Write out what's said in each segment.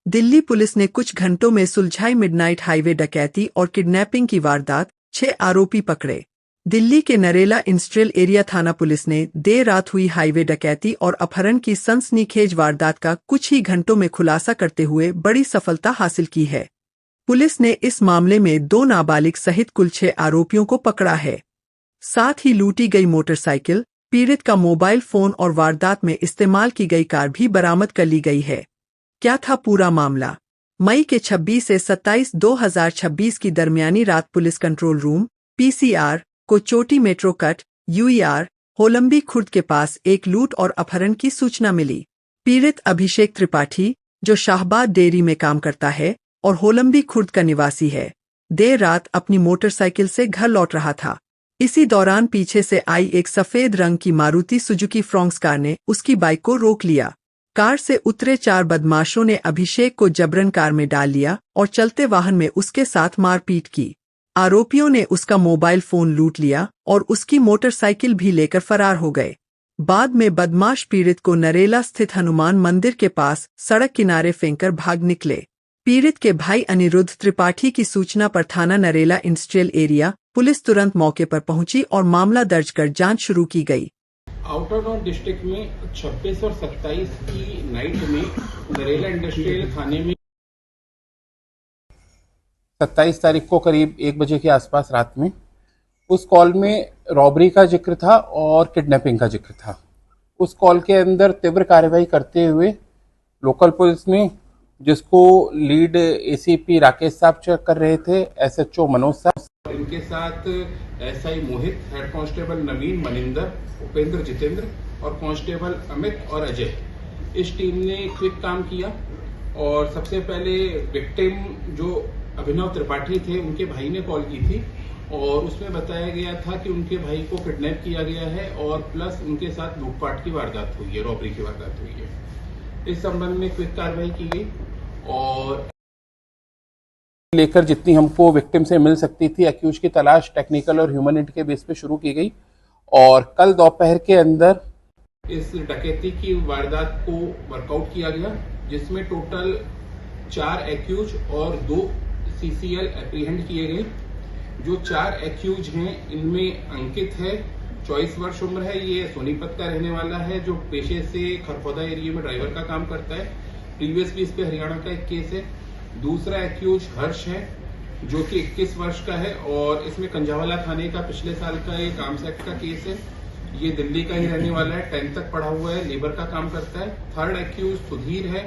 Delhi police ने कुछ घंटों में सुलझाई मिडनाइट हाईवे डकैती और किडनैपिंग की वारदात, 6 आरोपी पकड़े। दिल्ली के नरेला इंडस्ट्रियल एरिया थाना पुलिस ने देर रात हुई हाईवे डकैती और अपहरण की सनसनीखेज वारदात का कुछ ही घंटों में खुलासा करते हुए बड़ी सफलता हासिल की है। पुलिस ने इस मामले में 2 नाबालिग सहित कुल 6 आरोपियों को पकड़ा है। साथ ही लूटी गई मोटरसाइकिल, पीड़ित का मोबाइल फोन और वारदात में इस्तेमाल की गई कार भी बरामद कर ली गई है। क्या था पूरा मामला? मई के 26 से 27 2026 की दरमियानी रात पुलिस कंट्रोल रूम (पीसीआर) को चोटी मेट्रो कट (यूईआर) होलंबी खुर्द के पास एक लूट और अपहरण की सूचना मिली। पीड़ित अभिषेक त्रिपाठी, जो शाहबाद डेयरी में काम करता है और होलंबी खुर्द का निवासी है, देर रात अपनी मोटरसाइकिल से घर लौट रहा था। इसी दौरान पीछे से आई एक सफेद रंग की मारुति सुजुकी फ्रॉन्क्स कार ने उसकी बाइक को रोक लिया। कार से उतरे 4 बदमाशों ने अभिषेक को जबरन कार में डाल लिया और चलते वाहन में उसके साथ मारपीट की। आरोपियों ने उसका मोबाइल फोन लूट लिया और उसकी मोटरसाइकिल भी लेकर फरार हो गए। बाद में बदमाश पीड़ित को नरेला स्थित हनुमान मंदिर के पास सड़क किनारे फेंककर भाग निकले। पीड़ित के भाई अनिरुद्ध त्रिपाठी की सूचना पर थाना नरेला इंडस्ट्रियल एरिया पुलिस तुरंत मौके पर पहुंची और मामला दर्ज कर जांच शुरू की गई। आउटर नॉर्थ डिस्ट्रिक्ट में 26 और 27 की नाइट में नरेला इंडस्ट्रियल थाने में 27 तारीख को करीब 1 बजे के आसपास रात में उस कॉल में रॉबरी का जिक्र था और किडनैपिंग का जिक्र था। उस कॉल के अंदर तीव्र कार्रवाई करते हुए लोकल पुलिस ने, जिसको लीड एसीपी राकेश साहब चेक कर रहे थे, एसएचओ मनोज साहब, इनके साथ एसआई मोहित, हेड कांस्टेबल नवीन, मनिंदर, उपेंद्र, जितेंद्र और कांस्टेबल अमित और अजय, इस टीम ने क्विक काम किया। और सबसे पहले विक्टिम जो अभिनव त्रिपाठी थे, उनके भाई ने कॉल की थी और उसमें बताया गया था कि उनके भाई को किडनैप किया गया है और प्लस उनके साथ लूटपाट की वारदात हुई है, रॉबरी की वारदात हुई है। इस संबंध में क्विक कार्रवाई की गई और लेकर जितनी हमको विक्टिम से मिल सकती थी, एक्यूज की तलाश टेक्निकल और ह्यूमनिटी के बेस पे शुरू की गई और कल दोपहर के अंदर इस डकैती की वारदात को वर्कआउट किया गया, जिसमें टोटल 4 एक्यूज और 2 सीसीएल एप्रीहेंड किए गए। जो 4 एक्यूज हैं, इनमें अंकित है, 24 वर्ष उम्र है, ये सोनीपत का रहने वाला है, जो पेशे से खरखौदा एरिया में ड्राइवर का काम करता है। प्रीवियस भी इस पे हरियाणा का एक केस है। दूसरा एक्यूज हर्ष है, जो कि 21 वर्ष का है और इसमें कंजावाला थाने का पिछले साल का एक आर्म्स एक्ट का केस है। ये दिल्ली का ही रहने वाला है, 10th तक पढ़ा हुआ है, लेबर का काम करता है। थर्ड एक्यूज सुधीर है,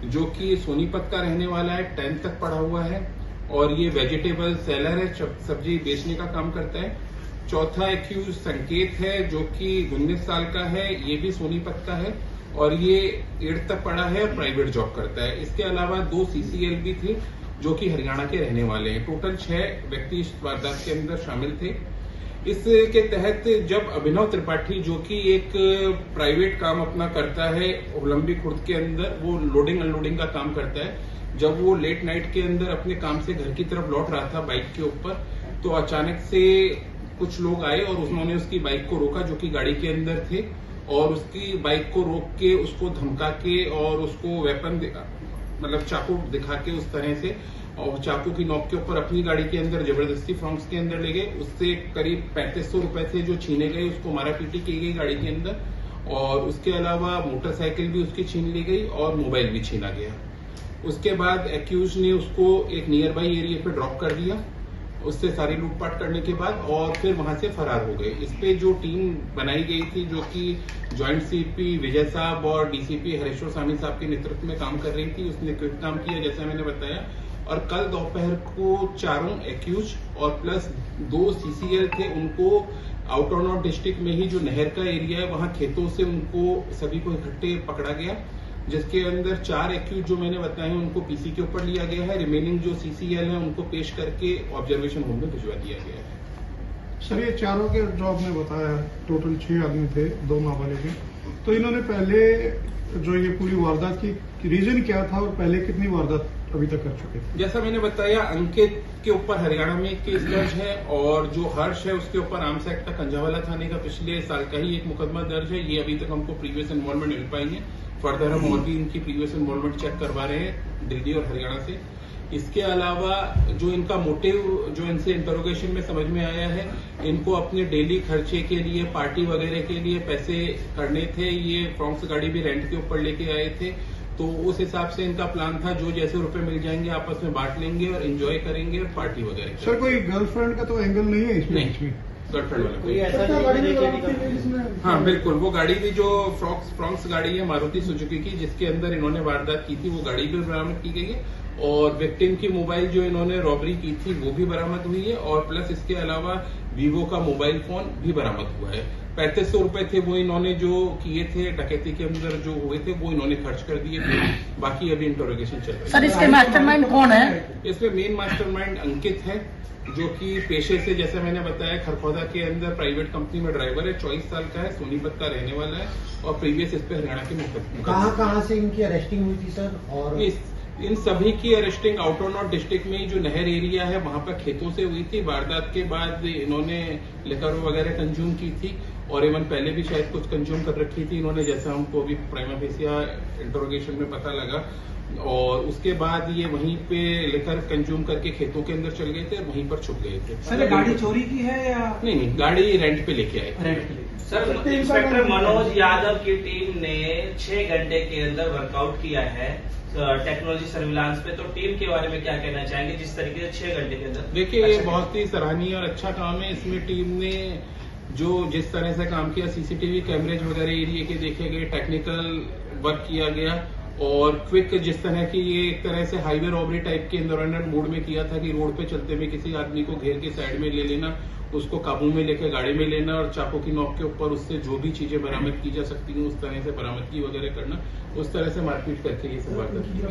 जो कि सोनीपत का रहने वाला है, 10th तक पढ़ा हुआ है और ये वेजिटेबल सेलर है, सब्जी बेचने का काम करता है। चौथा एक्यूज संकेत है, जो कि 19 साल का है, ये भी सोनीपत का है और ये 8th तक पढ़ा है, प्राइवेट जॉब करता है। इसके अलावा 2 सीसीएल भी थे, जो कि हरियाणा के रहने वाले हैं। टोटल 6 व्यक्ति इस वारदात के अंदर शामिल थे। इसके तहत जब अभिनव त्रिपाठी, जो कि एक प्राइवेट काम अपना करता है होलंबी खुर्द के अंदर, वो लोडिंग अनलोडिंग का काम करता है, जब वो लेट नाइट के अंदर अपने काम से घर की तरफ लौट रहा था बाइक के ऊपर, तो अचानक से कुछ लोग आए और उन्होंने उसकी बाइक को रोका, जो कि गाड़ी के अंदर थे, और उसकी बाइक को रोक के उसको धमका के और उसको वेपन मतलब चाकू दिखा के उस तरह से, और चाकू की नोक के ऊपर अपनी गाड़ी के अंदर जबरदस्ती फ्रॉन्क्स के अंदर ले गए। उससे करीब 3500 रुपए थे जो छीने गए, उसको मारापीटी की गई गाड़ी के अंदर और उसके अलावा मोटरसाइकिल भी उसकी छीन ली गई और मोबाइल भी छीना गया। उसके बाद एक्यूज ने उसको एक नियर बाई एरिया पे ड्रॉप कर दिया, उससे सारी लूटपाट करने के बाद, और फिर वहां से फरार हो गए। इस पे जो टीम बनाई गई थी, जो कि ज्वाइंट सीपी विजय साहब और डीसीपी हरेश्वर स्वामी साहब के नेतृत्व में काम कर रही थी, उसने क्विक काम किया जैसा मैंने बताया। और कल दोपहर को 4 एक्यूज और प्लस 2 सीसीएल थे, उनको आउटर नॉर्थ डिस्ट्रिक्ट में ही जो नहर का एरिया है, वहां खेतों से उनको सभी को इकट्ठे पकड़ा गया, जिसके अंदर 4 एक्यूज जो मैंने बताए हैं उनको पीसी के ऊपर लिया गया है। रिमेनिंग जो सीसीएल है उनको पेश करके ऑब्जर्वेशन होम में भिजवा दिया गया है। सर, ये चारों के जो आपने बताया टोटल 6 आदमी थे, 2 नाबालिग, तो इन्होंने पहले जो ये पूरी वारदात की रीजन क्या था और पहले कितनी वारदात अभी तक कर चुके थे? जैसा मैंने बताया, अंकित के ऊपर हरियाणा में एक केस दर्ज है और जो हर्ष है उसके ऊपर आर्म्स एक्ट का कंझावाला थाने का पिछले साल का ही एक मुकदमा दर्ज है। ये अभी तक हमको प्रीवियस इन्वॉल्वमेंट मिल पाएंगे। फर्दर हम और भी इनकी प्रीवियस इन्वॉल्वमेंट चेक करवा रहे हैं दिल्ली और हरियाणा से। इसके अलावा जो इनका मोटिव जो इनसे इंटरोगेशन में समझ में आया है, इनको अपने डेली खर्चे के लिए, पार्टी वगैरह के लिए पैसे करने थे। ये फ्रॉन्क्स गाड़ी भी रेंट के ऊपर लेके आए थे, तो उस हिसाब से इनका प्लान था जो जैसे रुपए मिल जाएंगे आपस में बांट लेंगे और एंजॉय करेंगे और पार्टी वगैरह। सर कोई गर्लफ्रेंड का तो एंगल नहीं है इसमें? नहीं, गर्लफ्रेंड वाला। हाँ बिल्कुल, वो गाड़ी भी जो फ्रॉन्क्स गाड़ी है मारुति सुजुकी की, जिसके अंदर इन्होंने वारदात की थी, वो गाड़ी भी बरामद की गई है और विक्टिम की मोबाइल जो इन्होंने रॉबरी की थी वो भी बरामद हुई है और प्लस इसके अलावा वीवो का मोबाइल फोन भी बरामद हुआ है। 3500 रुपए थे वो इन्होंने जो किए थे डकैती के अंदर जो हुए थे वो इन्होंने खर्च कर दिए थे। बाकी अभी इंटरोगेशन चल रहा है। सर इसके मास्टरमाइंड कौन है? इसमें मेन मास्टरमाइंड अंकित है, जो कि पेशे से जैसे मैंने बताया खरखौदा के अंदर प्राइवेट कंपनी में ड्राइवर है, 24 साल का है, सोनीपत का रहने वाला है और प्रीवियस इस पे हरियाणा के मुकदमा। कहाँ से इनकी अरेस्टिंग हुई थी सर? और इन सभी की अरेस्टिंग आउटर नॉर्थ डिस्ट्रिक्ट में जो नहर एरिया है वहां पर खेतों से हुई थी। वारदात के बाद इन्होंने लिकर वगैरह कंज्यूम की थी और इवन पहले भी शायद कुछ कंज्यूम कर रखी थी इन्होंने, जैसा हमको अभी प्राइमा फेसिया इंटरोगेशन में पता लगा। और उसके बाद ये वहीं पे लेकर कंज्यूम करके खेतों के अंदर चल गए थे और वहीं पर छुप गए थे। सर गाड़ी चोरी की है या नहीं, गाड़ी रेंट पे लेके आए। रेंट पे लेके। सर इंस्पेक्टर मनोज यादव की टीम ने 6 घंटे के अंदर वर्कआउट किया है टेक्नोलॉजी सर्विलांस पे, तो टीम के बारे में क्या कहना चाहेंगे जिस तरीके से 6 घंटे के अंदर? देखिए ये बहुत ही सराहनीय और अच्छा काम है। इसमें टीम ने जो जिस तरह से काम किया, सीसीटीवी कैमरेज वगैरह एरिया के देखे गए, टेक्निकल वर्क किया गया और क्विक जिस तरह की ये एक तरह से हाईवे रॉबरी टाइप के एनवायरमेंट मोड में किया था कि रोड पे चलते हुए किसी आदमी को घेर के साइड में ले लेना, उसको काबू में लेकर गाड़ी में लेना और चाकू की नोक के ऊपर उससे जो भी चीजें बरामद की जा सकती हैं उस तरह से बरामदगी वगैरह करना, उस तरह से मारपीट करके ये सब वारदात की गई।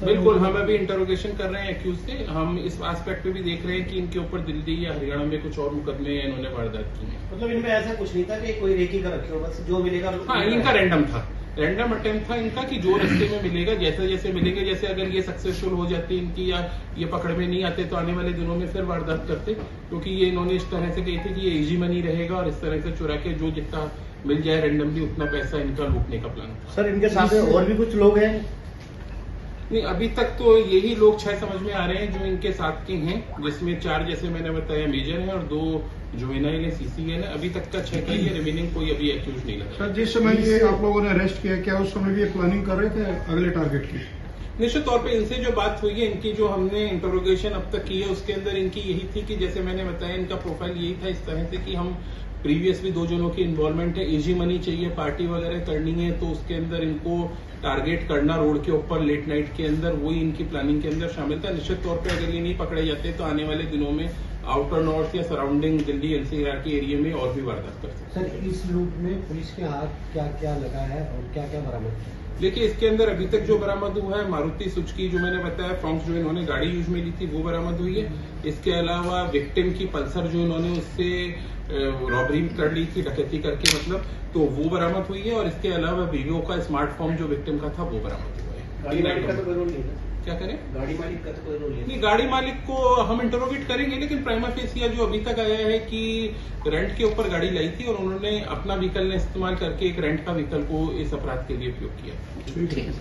बिल्कुल, हम अभी इंटरोगेशन कर रहे हैं एक्यूज से। हम इस एस्पेक्ट पे भी देख रहे हैं कि इनके ऊपर दिल्ली या हरियाणा में कुछ और मुकदमे इन्होंने वारदात की है। मतलब इनमें ऐसा कुछ नहीं था कि कोई रेकी का रखे हो, बस जो मिलेगा। हाँ, इनका रैंडम था, रैंडम अटेम्प्ट था इनका कि जो रास्ते में मिलेगा जैसे जैसे मिलेंगे, जैसे अगर ये सक्सेसफुल हो जाती इनकी या ये पकड़ में नहीं आते तो आने वाले दिनों में फिर वारदात करते, क्योंकि ये इन्होंने इस तरह से कही थी कि ये इजी मनी रहेगा और इस तरह से चुरा के जो जितना मिल जाए रैंडमली उतना पैसा इनका लूटने का प्लान था। सर इनके साथ और भी कुछ लोग हैं? नहीं, अभी तक तो यही लोग 6 समझ में आ रहे हैं जो इनके साथ के हैं, जिसमें 4 जैसे मैंने बताया मेजर हैं और 2 जुवेनाइल है, सीसीएल है। अभी तक का 6 का ही है, रिमेनिंग कोई अभी एक्यूज नहीं लगा। सर जिस समय ये आप लोगों ने अरेस्ट किया, क्या उस समय भी प्लानिंग कर रहे थे अगले टारगेट की? निश्चित तौर पे इनसे जो बात हुई है, इनकी जो हमने इंटरोगेशन अब तक की है उसके अंदर इनकी यही थी कि जैसे मैंने बताया इनका प्रोफाइल यही था इस तरह से कि हम प्रीवियस भी 2 जनों की इन्वॉल्वमेंट है, इजी मनी चाहिए, पार्टी वगैरह करनी है, तो उसके अंदर इनको टारगेट करना रोड के ऊपर लेट नाइट के अंदर, वही इनकी प्लानिंग के अंदर शामिल था। निश्चित तौर पे अगर ये नहीं पकड़े जाते तो आने वाले दिनों में आउटर नॉर्थ या सराउंडिंग दिल्ली एनसीआर के एरिया में और भी वारदात कर सकते हैं। सर इस लूट में पुलिस के हाथ क्या क्या लगा है और क्या क्या बरामद किया? देखिए इसके अंदर अभी तक जो बरामद हुआ है मारुति सुजुकी जो मैंने बताया फ्रॉन्क्स जो इन्होंने गाड़ी यूज में ली थी वो बरामद हुई है। इसके अलावा विक्टिम की पल्सर जो इन्होंने उससे रॉबरी कर ली थी, डकैती करके मतलब, तो वो बरामद हुई है और इसके अलावा वीवो का स्मार्टफोन जो विक्टिम का था वो बरामद हुआ है। गाड़ी मालिक का तो कोई रोल नहीं है? क्या करें? गाड़ी मालिक का तो कोई रोल नहीं, गाड़ी मालिक को हम इंटरोगेट करेंगे, लेकिन प्राइमा फेसिया जो अभी तक आया है कि रेंट के ऊपर गाड़ी लाई थी और उन्होंने अपना व्हीकल ने इस्तेमाल करके एक रेंट का व्हीकल को इस अपराध के लिए उपयोग किया। ठीक है।